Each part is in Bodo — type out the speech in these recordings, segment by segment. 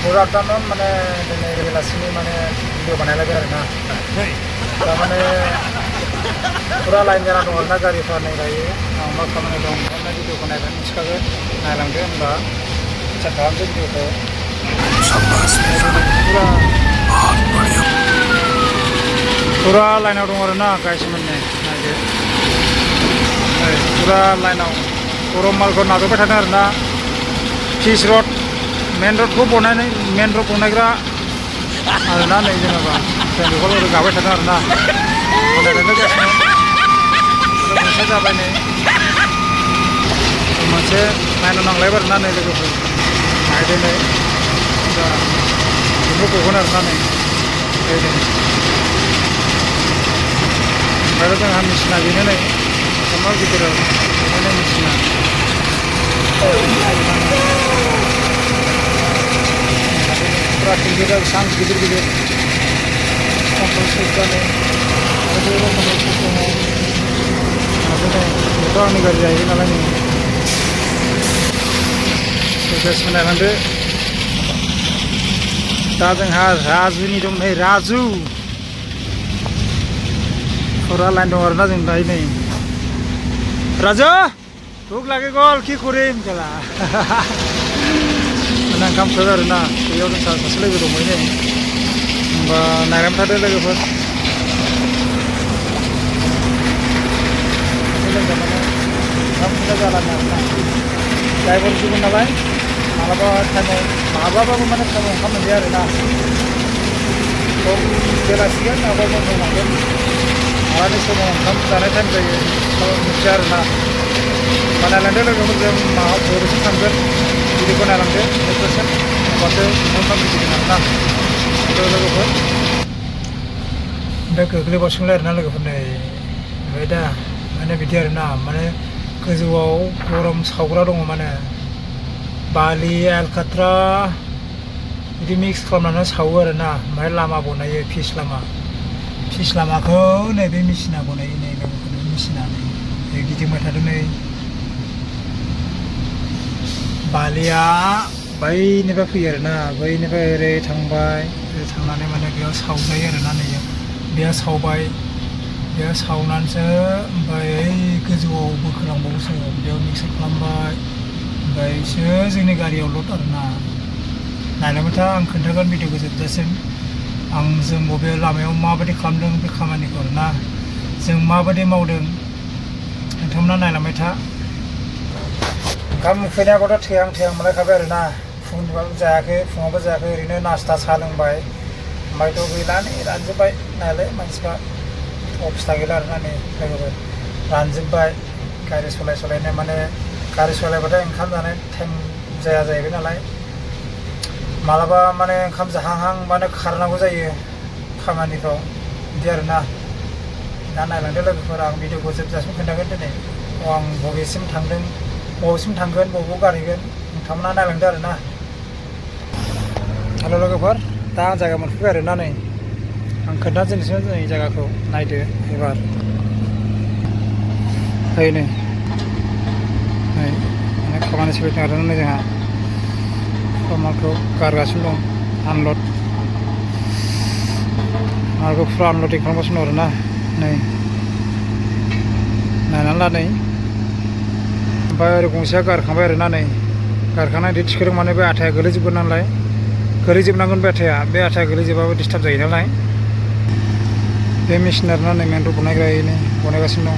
Good afternoon, mane relasi mane video banai lagi na. Mane pura lain jalan dong, na gari far nahi rahi. Mak kamane dong, na video banai kan, iska ke nahi langge, mba cakap je video ko. शाबाश Pura बहुत बढ़िया pura lain dong na guys mane, nahi. Pura lain dong, pura mal ko nato betha na, Cheese road. Main road ko bonai nahi, main road bonai kira, ada na nahi jana ba. Jadi kalau udah gawe sana na, ada na guys na, udah bisa jalan nahi. Masih main orang lebar na nahi lagi pun, ada nahi, udah, ibu kokonar na nahi, ada. Baru tu kami misna gini nahi, sama gitu loh, ini misna. Pura tinggi dah sang gitu. Kontrol sistem ni, ada kontrol sistem ni. Ada ni, kita ni kerja ini malah ni. Sudah sebenarnya nanti, tajang Raju ni dong ni Raju. Orang lain dong orang jeng dah ini. Raju, tu lagi gol ki kurim kala. Nang kam keluar na, dia orang sahaja lagi dong ini. Naram tadi lagi pun. Ini zaman kamu sudah jalan na. Driver juga nabai. Malah bawa kamu mana kamu dia na. Kau jelasian apa pun kamu. Malah ni semua kamu jalan kan jadi kalau bicara na. Mana landa lagi kamu jam mahu berusaha sambil jadi kau nalang deh. Teruskan, waktu kamu bikin na. Dah kerja bosong leh, nala kerja ni, beda, mana biar na, mana kerja wow, koram saura dong mana, Bali, Alcatra, ini mix kalau mana saura na, mana lama bona ye fish lama ko, ni be misina bona ini, misina ni, gitu macam tu ni, Bali ya. Bayi ni berfikir na, bayi ni berere thangbai, thangane mana dia saudai ada na ni, dia saubai, dia saunan se, bayi kejual berkerang bangsa, dia mix kelambai, bayi se jenis gari awalot ada na, nana mata ang kendaraan video kejual desen, ang jeng mobil lama yang mau beri kelamdeng berkamani korna, jeng mau beri mau deng, thomna nana mata, kamu punya kotor tiang mana kabar na. Phone baru jaga, phone baru jaga, ini nasta salang bay, bay tu gila ni, ranjut bay, nale, macam obstacle ada ni, lepas ranjut bay, kari solai ni mana, kari solai pada engkau mana, tem jaya ni nalai, malah mana engkau hang mana karena gua jaya, kamani kau, dia na, dan nalai dia lagi orang video gua sebab semua kena ni, orang bogisim tangden, bogu garikan, engkau mana nalai dia na. Halo logofer, ता जायगा मोनफैबाय आरो ना नै आं खोन्थाजेननोसै जोंनि जायगाखौ नायदो एबार नै माने खामानि सोलिदों आरो नै जोंहा मालखौ गारगासिनो दं आनलड मालखौ फुरा आनलडिं खालामगासिनो दं आरो ना नै नायनानै ला नै ओमफ्राय ओरै गंसेया गारखांबाय आरो ना नै गारखांनानै थिखोदों माने बे आथाया गोलैजोबगोन नालाय गोलैजोबनांगोन बे आथाया गोलैजोबाबो डिस्टार्ब जायो नालाय बे मेसिन आरोना नै मेन रड बनायग्रायैनो बनायगासिनो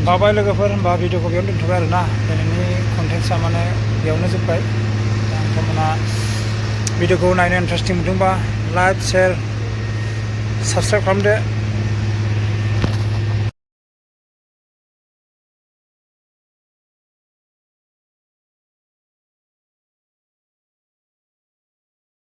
दं बाय लोगोफोर होनबा भिडिअखौ बेयावनो दोनथ'बाय आरोना दिनैनि कन्टेन्टसा माने बेयावनो जोब्बाय नोंथांमोना भिडिअखौ नायनो इन्टारेस्टिं मोनदोंबा लाइक शेयार साबस्क्राइब खालामदो